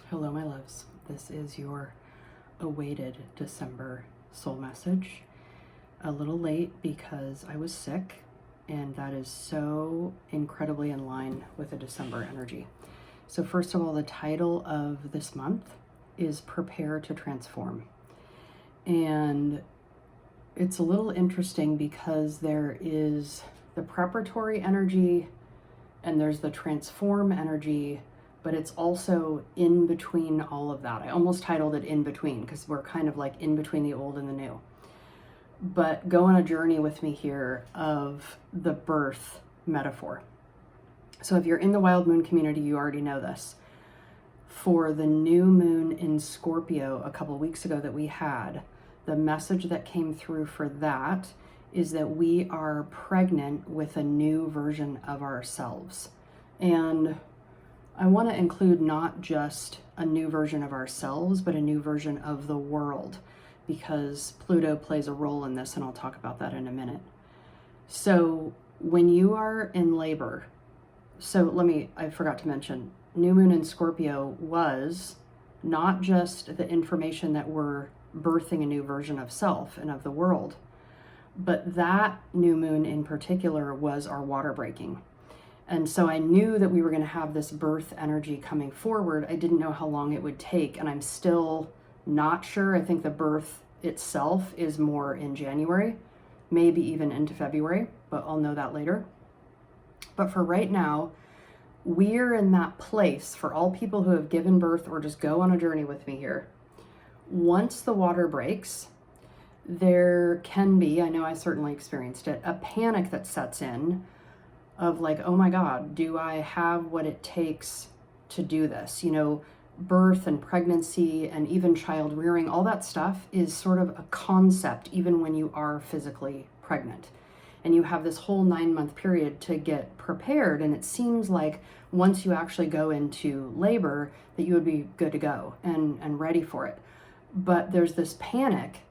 Hello, my loves. This is your awaited December soul message. A little late because I was sick, and that is so incredibly in line with the December energy. So, first of all, the title of this month is Prepare to Transform. And it's a little interesting because there is the preparatory energy and there's the transform energy, but it's also in between all of that. I almost titled it In Between because we're kind of like in between the old and the new. But go on a journey with me here of the birth metaphor. So if you're in the Wild Moon community, you already know this. For the new moon in Scorpio a couple weeks ago that we had, the message that came through for that is that we are pregnant with a new version of ourselves. And I want to include not just a new version of ourselves, but a new version of the world, because Pluto plays a role in this, and I'll talk about that in a minute. So when you are in labor, I forgot to mention, new moon in Scorpio was not just the information that we're birthing a new version of self and of the world, but that new moon in particular was our water breaking. And so I knew that we were going to have this birth energy coming forward. I didn't know how long it would take, and I'm still not sure. I think the birth itself is more in January, maybe even into February, but I'll know that later. But for right now, we're in that place for all people who have given birth or just go on a journey with me here. Once the water breaks, there can be, I know I certainly experienced it, a panic that sets in of like, oh my God, do I have what it takes to do this? You know, birth and pregnancy and even child rearing, all that stuff is sort of a concept even when you are physically pregnant. And you have this whole 9-month period to get prepared. And it seems like once you actually go into labor that you would be good to go and ready for it. But there's this panic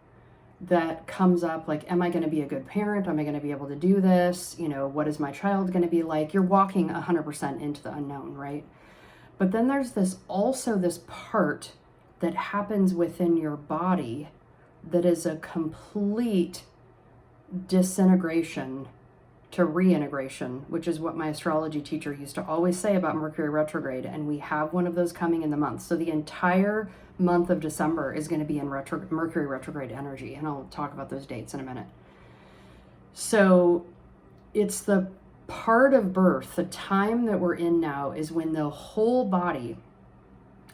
that comes up like, am I going to be a good parent? Am I going to be able to do this? You know, what is my child going to be like? You're walking 100% into the unknown, right? But then there's this part that happens within your body that is a complete disintegration to reintegration, which is what my astrology teacher used to always say about Mercury retrograde. And we have one of those coming in the month. So the entire month of December is going to be in Mercury retrograde energy. And I'll talk about those dates in a minute. So it's the part of birth, the time that we're in now is when the whole body,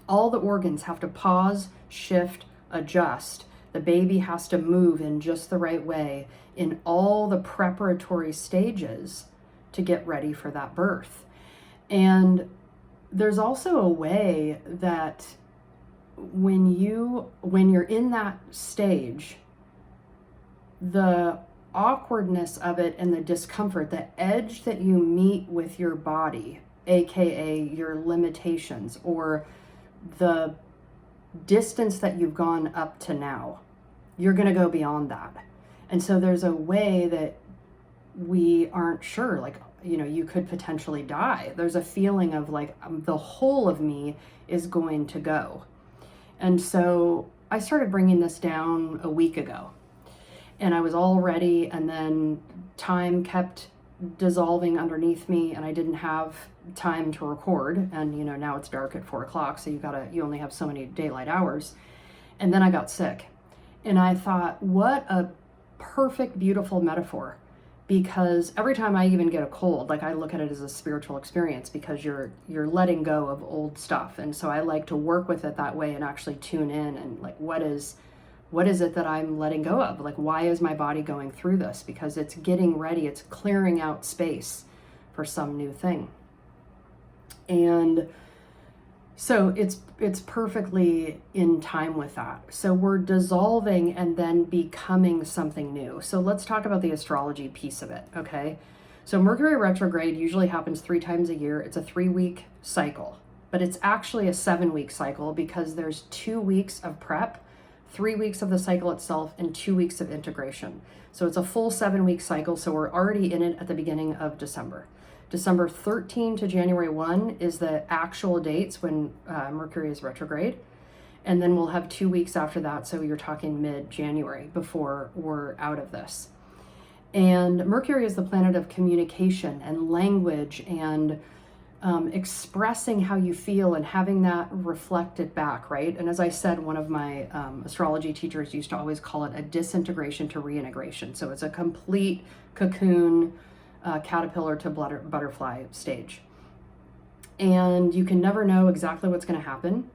all the organs have to pause, shift, adjust. The baby has to move in just the right way in all the preparatory stages to get ready for that birth. And there's also a way that when you're in that stage, the awkwardness of it and the discomfort, the edge that you meet with your body, aka your limitations or the distance that you've gone up to now, you're going to go beyond that. And so there's a way that we aren't sure, like, you know, you could potentially die. There's a feeling of like the whole of me is going to go. And so I started bringing this down a week ago, and I was all ready, and then time kept dissolving underneath me, and I didn't have time to record. And you know, now it's dark at 4 o'clock, so you only have so many daylight hours. And then I got sick, and I thought, what a perfect, beautiful metaphor, because every time I even get a cold, like I look at it as a spiritual experience, because you're letting go of old stuff. And so I like to work with it that way and actually tune in and like, what is it that I'm letting go of? Like, why is my body going through this? Because it's getting ready, it's clearing out space for some new thing. And so it's perfectly in time with that. So we're dissolving and then becoming something new. So let's talk about the astrology piece of it, okay? So Mercury retrograde usually happens 3 times a year. It's a 3-week cycle, but it's actually a 7-week cycle because there's 2 weeks of prep, 3 weeks of the cycle itself, and 2 weeks of integration. So it's a full 7-week cycle. So we're already in it at the beginning of December. December 13 to January 1 is the actual dates when Mercury is retrograde. And then we'll have 2 weeks after that. So you're talking mid-January before we're out of this. And Mercury is the planet of communication and language and expressing how you feel and having that reflected back, right? And as I said, one of my astrology teachers used to always call it a disintegration to reintegration. So it's a complete cocoon, caterpillar to butterfly stage. And you can never know exactly what's going to happen.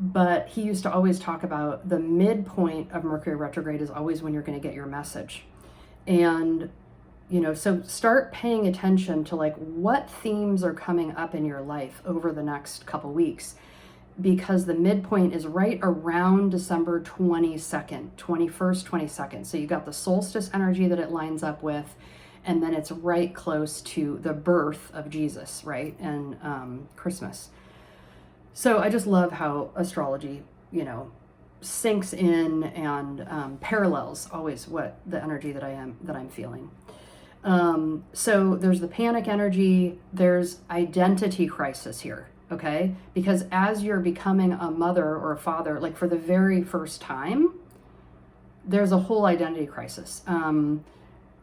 But he used to always talk about the midpoint of Mercury retrograde is always when you're going to get your message. And, you know, so start paying attention to like what themes are coming up in your life over the next couple weeks, because the midpoint is right around December 22nd, 21st, 22nd. So you got the solstice energy that it lines up with, and then it's right close to the birth of Jesus, right? And Christmas. So I just love how astrology, you know, sinks in and parallels always what the energy that I'm feeling. So there's the panic energy, there's identity crisis here, okay? Because as you're becoming a mother or a father, like for the very first time, there's a whole identity crisis.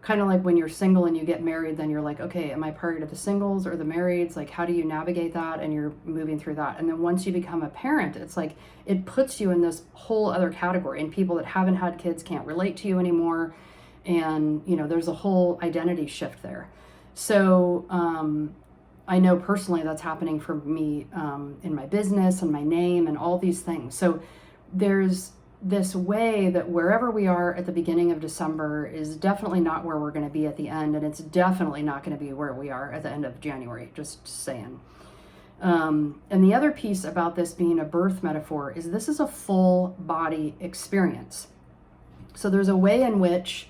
Kind of like when you're single and you get married, then you're like, okay, am I part of the singles or the marrieds? Like, how do you navigate that? And you're moving through that. And then once you become a parent, it's like, it puts you in this whole other category, and people that haven't had kids can't relate to you anymore. And, you know, there's a whole identity shift there. So, I know personally that's happening for me, in my business and my name and all these things. So there's this way that wherever we are at the beginning of December is definitely not where we're going to be at the end, and it's definitely not going to be where we are at the end of January, just saying. And the other piece about this being a birth metaphor is this is a full body experience. So there's a way in which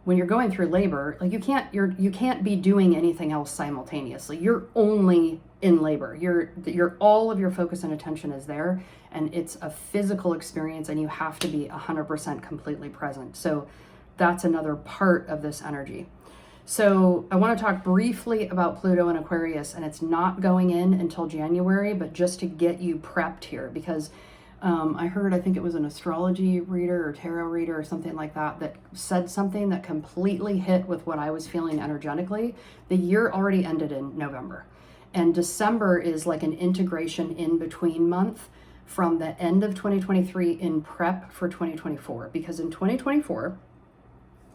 when you're going through labor, like you can't be doing anything else simultaneously. You're only in labor. You're all of your focus and attention is there, and it's a physical experience, and you have to be 100% completely present. So that's another part of this energy. So I want to talk briefly about Pluto and Aquarius, and it's not going in until January, but just to get you prepped here, because I think it was an astrology reader or tarot reader or something like that that said something that completely hit with what I was feeling energetically. The year already ended in November, and December is like an integration in between month from the end of 2023 in prep for 2024, because in 2024,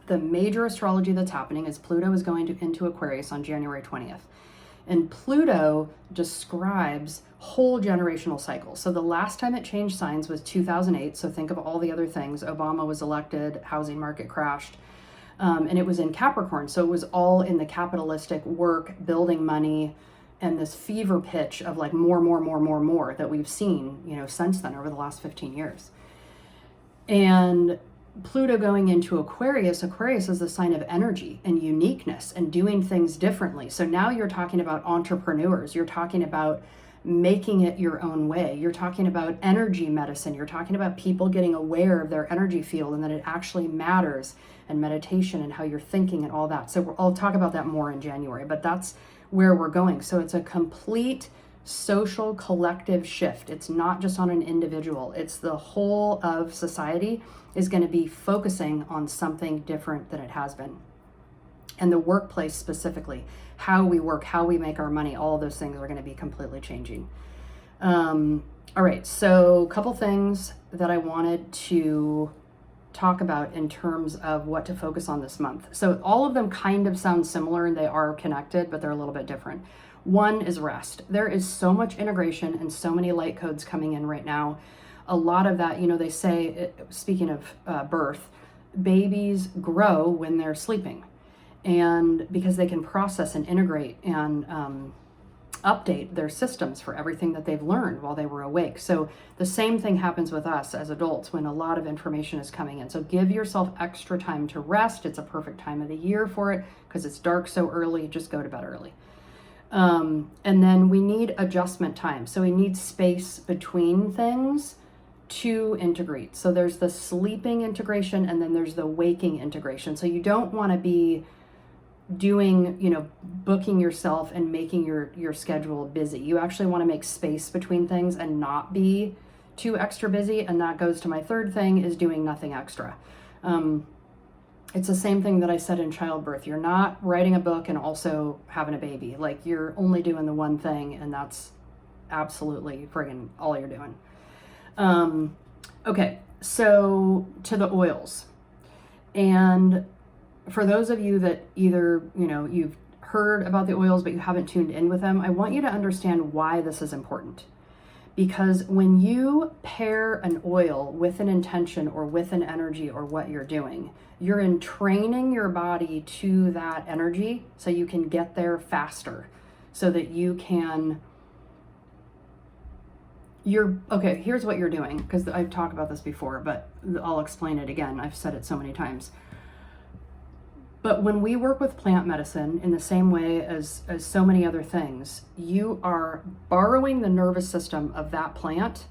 the major astrology that's happening is Pluto is going into Aquarius on January 20th. And Pluto describes whole generational cycles. So the last time it changed signs was 2008. So think of all the other things. Obama was elected, housing market crashed, and it was in Capricorn. So it was all in the capitalistic work, building money, and this fever pitch of like more that we've seen, you know, since then over the last 15 years. And Pluto going into Aquarius is the sign of energy and uniqueness and doing things differently. So now you're talking about entrepreneurs. You're talking about making it your own way. You're talking about energy medicine. You're talking about people getting aware of their energy field and that it actually matters, and meditation and how you're thinking and all that. So I'll talk about that more in January, but that's where we're going. So it's a complete social collective shift. It's not just on an individual. It's the whole of society is going to be focusing on something different than it has been. And the workplace specifically, how we work, how we make our money, all of those things are going to be completely changing. All right, so a couple things that I wanted to talk about in terms of what to focus on this month. So all of them kind of sound similar and they are connected, but they're a little bit different. One is rest. There is so much integration and so many light codes coming in right now. A lot of that, you know, they say, speaking of birth, babies grow when they're sleeping, and because they can process and integrate and update their systems for everything that they've learned while they were awake. So the same thing happens with us as adults when a lot of information is coming in. So give yourself extra time to rest. It's a perfect time of the year for it because it's dark so early. Just go to bed early. And then we need adjustment time. So we need space between things to integrate. So there's the sleeping integration and then there's the waking integration. So you don't want to be doing, you know, booking yourself and making your schedule busy. You actually want to make space between things and not be too extra busy. And that goes to my third thing, is doing nothing extra. It's the same thing that I said in childbirth. You're not writing a book and also having a baby. Like, you're only doing the one thing, and that's absolutely friggin' all you're doing. Okay, so to the oils. And for those of you that either, you know, you've heard about the oils but you haven't tuned in with them, I want you to understand why this is important. Because when you pair an oil with an intention or with an energy or what you're doing, you're entraining your body to that energy so you can get there faster, so that you can, okay, here's what you're doing, because I've talked about this before, but I'll explain it again. I've said it so many times. But when we work with plant medicine in the same way as so many other things, you are borrowing the nervous system of that plant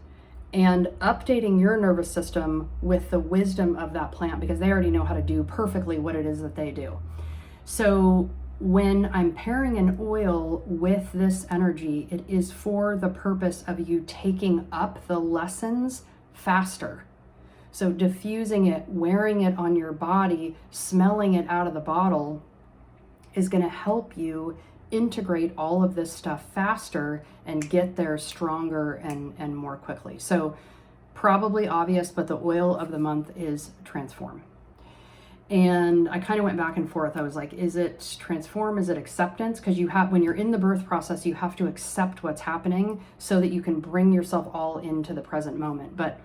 and updating your nervous system with the wisdom of that plant, because they already know how to do perfectly what it is that they do. So when I'm pairing an oil with this energy, it is for the purpose of you taking up the lessons faster. So diffusing it, wearing it on your body, smelling it out of the bottle is going to help you integrate all of this stuff faster and get there stronger and more quickly. So probably obvious, but the oil of the month is Transform. And I kind of went back and forth. I was like, is it Transform? Is it Acceptance? Because when you're in the birth process, you have to accept what's happening so that you can bring yourself all into the present moment. But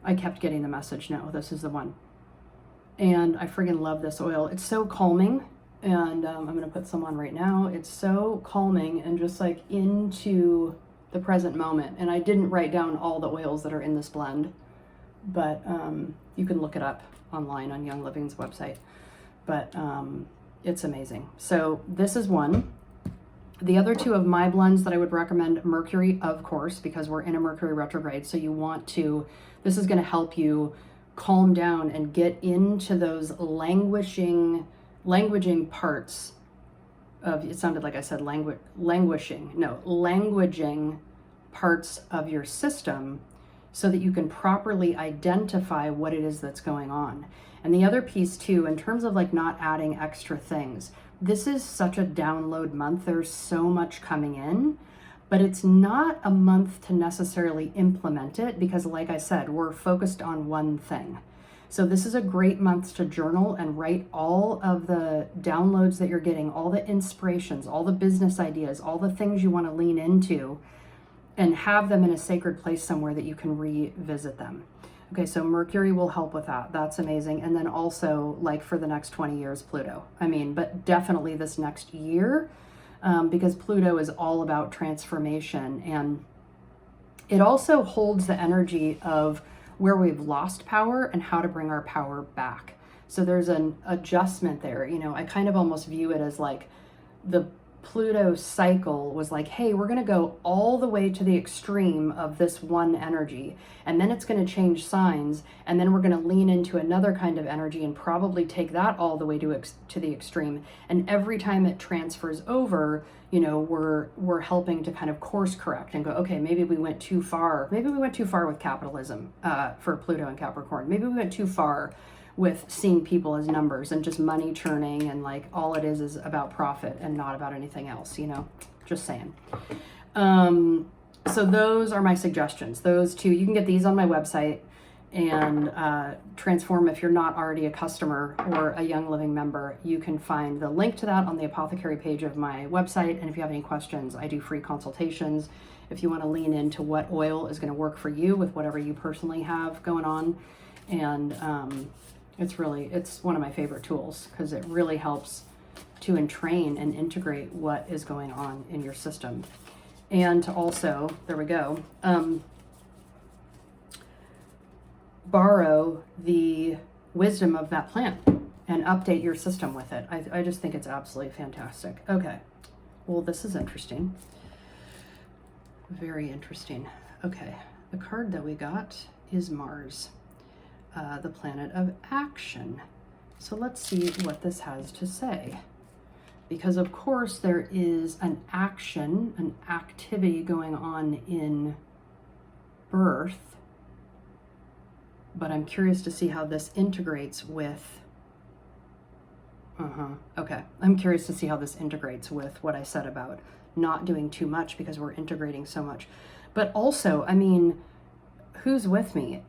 I kept getting the message, no, this is the one. And I friggin' love this oil. It's so calming. And I'm going to put some on right now. It's so calming and just like into the present moment. And I didn't write down all the oils that are in this blend, but you can look it up online on Young Living's website. But it's amazing. So this is one. The other two of my blends that I would recommend, Mercury, of course, because we're in a Mercury retrograde. So you want to, this is going to help you calm down and get into those languishing parts of, it sounded like I said languishing parts of your system, so that you can properly identify what it is that's going on. And the other piece too, in terms of like not adding extra things, this is such a download month. There's so much coming in, but it's not a month to necessarily implement it, because like I said, we're focused on one thing. So this is a great month to journal and write all of the downloads that you're getting, all the inspirations, all the business ideas, all the things you want to lean into, and have them in a sacred place somewhere that you can revisit them. Okay, so Mercury will help with that. That's amazing. And then also, like, for the next 20 years, Pluto. I mean, but definitely this next year, because Pluto is all about transformation. And it also holds the energy of where we've lost power and how to bring our power back. So there's an adjustment there. You know, I kind of almost view it as like the Pluto cycle was like, hey, we're going to go all the way to the extreme of this one energy, and then it's going to change signs, and then we're going to lean into another kind of energy and probably take that all the way to the extreme. And every time it transfers over, you know, we're helping to kind of course correct and go, okay, maybe we went too far. Maybe we went too far with capitalism for Pluto and Capricorn. Maybe we went too far with seeing people as numbers and just money churning, and like all it is about profit and not about anything else, you know, just saying. So those are my suggestions. Those two, you can get these on my website, and Transform, if you're not already a customer or a Young Living member, you can find the link to that on the apothecary page of my website. And if you have any questions, I do free consultations if you want to lean into what oil is going to work for you with whatever you personally have going on. And it's one of my favorite tools, because it really helps to entrain and integrate what is going on in your system. And to also, there we go, borrow the wisdom of that plant and update your system with it. I just think it's absolutely fantastic. Okay, well, this is interesting. Very interesting. Okay, the card that we got is Mars. The planet of action. So let's see what this has to say. Because of course there is an action, an activity going on in birth, but I'm curious to see how this integrates with, okay. I'm curious to see how this integrates with what I said about not doing too much because we're integrating so much. But also, I mean, who's with me?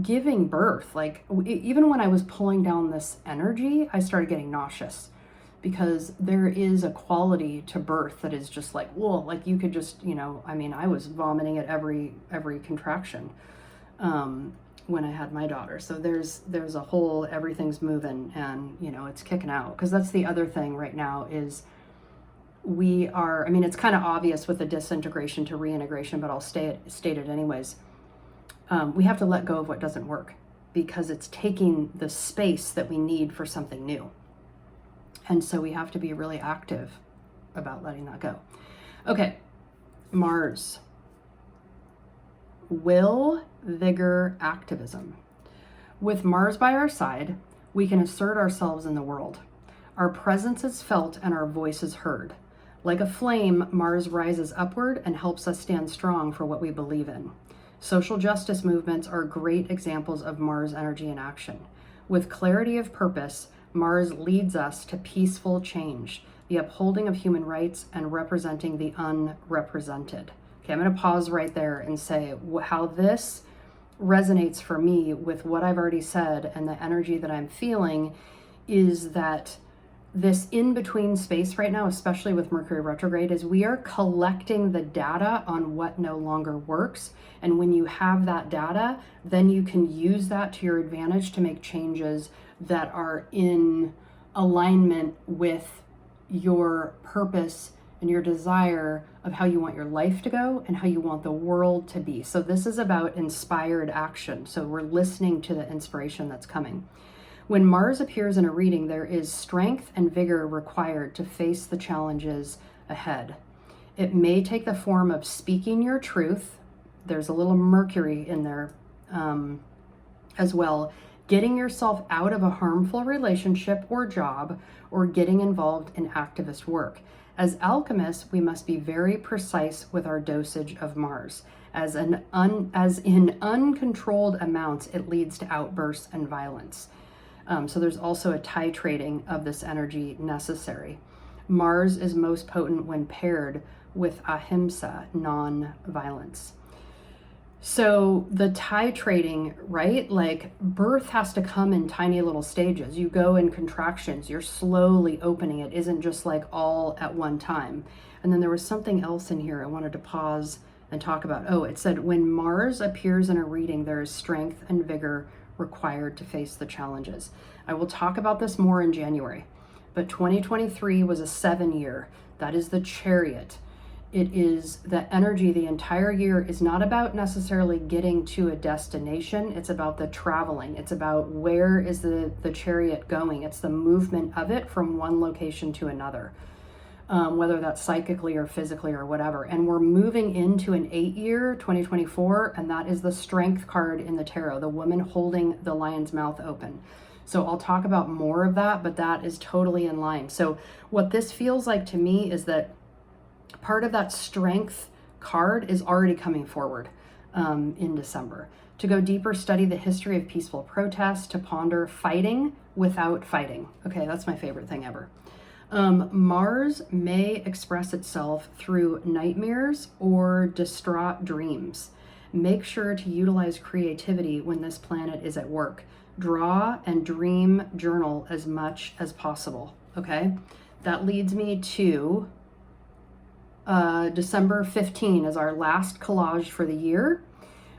Giving birth, like even when I was pulling down this energy, I started getting nauseous because there is a quality to birth that is just like, whoa, like you could just, you know, I mean, I was vomiting at every contraction when I had my daughter. So there's a whole, everything's moving and, you know, it's kicking out. Because that's the other thing right now is we are, I mean, it's kind of obvious with the disintegration to reintegration, but I'll state it anyways. We have to let go of what doesn't work because it's taking the space that we need for something new. And so we have to be really active about letting that go. Okay, Mars. Will, vigor, activism. With Mars by our side, we can assert ourselves in the world. Our presence is felt and our voice is heard. Like a flame, Mars rises upward and helps us stand strong for what we believe in. Social justice movements are great examples of Mars energy in action. With clarity of purpose, Mars leads us to peaceful change, the upholding of human rights, and representing the unrepresented. Okay, I'm going to pause right there and say how this resonates for me with what I've already said, and the energy that I'm feeling is that this in-between space right now, especially with Mercury retrograde, is we are collecting the data on what no longer works. And when you have that data, then you can use that to your advantage to make changes that are in alignment with your purpose and your desire of how you want your life to go and how you want the world to be. So this is about inspired action. So we're listening to the inspiration that's coming. When Mars appears in a reading, there is strength and vigor required to face the challenges ahead. It may take the form of speaking your truth. There's a little Mercury in there as well. Getting yourself out of a harmful relationship or job, or getting involved in activist work. As alchemists, we must be very precise with our dosage of Mars. As in uncontrolled amounts, it leads to outbursts and violence. So there's also a titrating of this energy necessary. Mars is most potent when paired with ahimsa, non-violence. So the titrating, right? Like birth has to come in tiny little stages. You go in contractions, you're slowly opening. It isn't just like all at one time. And then there was something else in here I wanted to pause and talk about. Oh, it said when Mars appears in a reading, there is strength and vigor required to face the challenges. I will talk about this more in January, but 2023 was a 7-year. That is the Chariot. It is the energy. The entire year is not about necessarily getting to a destination. It's about the traveling. It's about where is the Chariot going. It's the movement of it from one location to another, whether that's psychically or physically or whatever. And we're moving into an 8-year, 2024, and that is the Strength card in the tarot, the woman holding the lion's mouth open. So I'll talk about more of that, but that is totally in line. So what this feels like to me is that part of that Strength card is already coming forward in December. To go deeper, study the history of peaceful protest, to ponder fighting without fighting. Okay, that's my favorite thing ever. Mars may express itself through nightmares or distraught dreams. Make sure to utilize creativity when this planet is at work. Draw and dream journal as much as possible. Okay, that leads me to December 15 as our last collage for the year.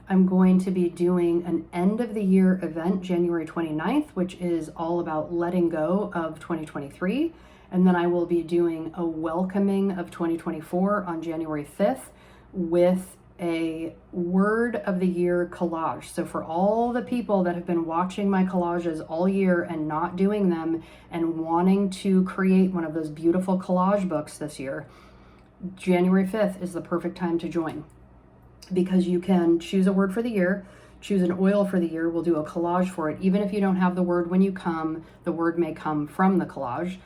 I'm going to be doing an end of the year event January 29th, which is all about letting go of 2023. And then I will be doing a welcoming of 2024 on January 5th with a word of the year collage. So for all the people that have been watching my collages all year and not doing them and wanting to create one of those beautiful collage books this year, January 5th is the perfect time to join, because you can choose a word for the year. choose an oil for the year. We'll do a collage for it. Even if you don't have the word when you come, the word may come from the collage.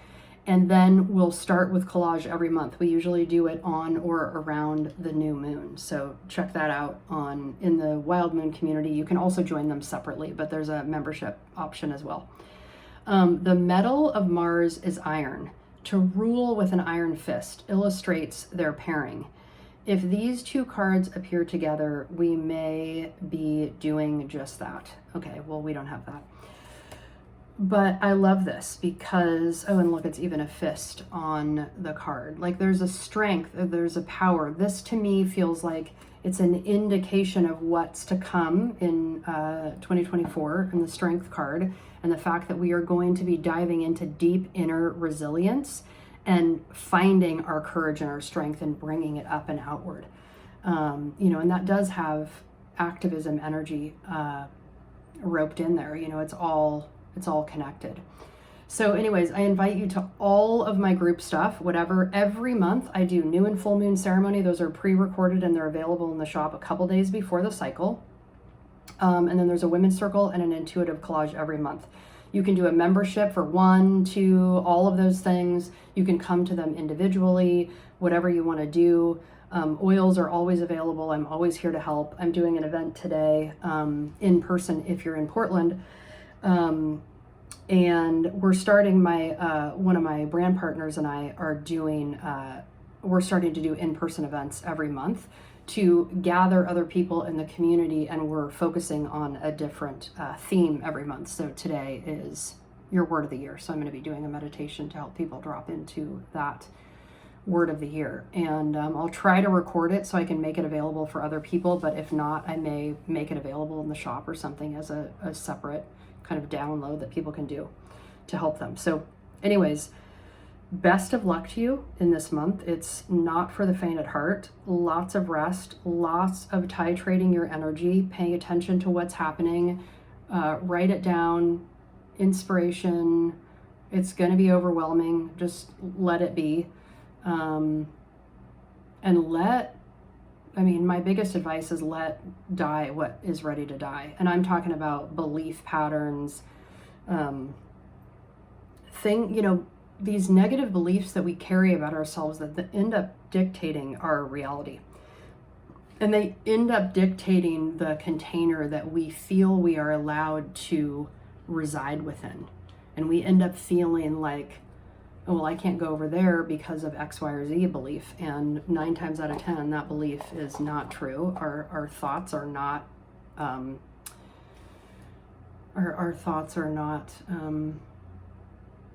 And then we'll start with collage every month. We usually do it on or around the new moon. So check that out in the Wild Moon community. You can also join them separately, but there's a membership option as well. The metal of Mars is iron. To rule with an iron fist illustrates their pairing. If these two cards appear together, we may be doing just that. Okay, well, we don't have that. But I love this because, oh, and look, it's even a fist on the card. Like there's a strength, there's a power. This to me feels like it's an indication of what's to come in 2024 in the strength card, and the fact that we are going to be diving into deep inner resilience and finding our courage and our strength and bringing it up and outward. And that does have activism energy roped in there. It's all connected. So anyways, I invite you to all of my group stuff, whatever. Every month I do new and full moon ceremony. Those are pre-recorded and they're available in the shop a couple days before the cycle. And then there's a women's circle and an intuitive collage every month. You can do a membership for 1, 2, all of those things. You can come to them individually, whatever you want to do. Oils are always available. I'm always here to help. I'm doing an event today in person if you're in Portland. And we're starting one of my brand partners and I are doing, we're starting to do in-person events every month to gather other people in the community, and we're focusing on a different theme every month. So today is your word of the year. So I'm going to be doing a meditation to help people drop into that word of the year. And I'll try to record it so I can make it available for other people, but if not, I may make it available in the shop or something as a separate kind of download that people can do to help them. So anyways, best of luck to you in this month. It's not for the faint at heart. Lots of rest, lots of titrating your energy, paying attention to what's happening. Write it down. Inspiration. It's going to be overwhelming. Just let it be. My biggest advice is let die what is ready to die. And I'm talking about belief patterns, these negative beliefs that we carry about ourselves that end up dictating our reality. And they end up dictating the container that we feel we are allowed to reside within. And we end up feeling like, oh, well, I can't go over there because of X, Y, or Z belief. And 9 times out of 10, that belief is not true. Our thoughts are not, our thoughts are not,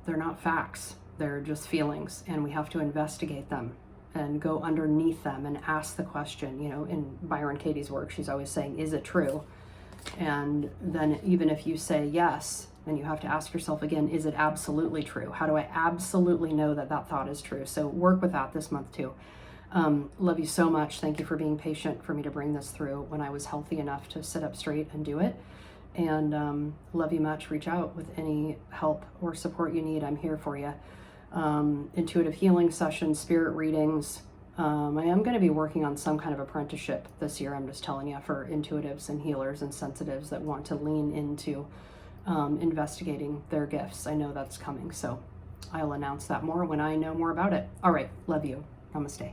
they're not facts. They're just feelings, and we have to investigate them and go underneath them and ask the question. In Byron Katie's work, she's always saying, is it true? And then even if you say yes, then you have to ask yourself again, is it absolutely true? How do I absolutely know that that thought is true? So work with that this month too. Love you so much. Thank you for being patient for me to bring this through when I was healthy enough to sit up straight and do it. And love you much. Reach out with any help or support you need. I'm here for you. Intuitive healing sessions, spirit readings. I am going to be working on some kind of apprenticeship this year. I'm just telling you, for intuitives and healers and sensitives that want to lean into investigating their gifts. I know that's coming, so I'll announce that more when I know more about it. All right, love you. Namaste.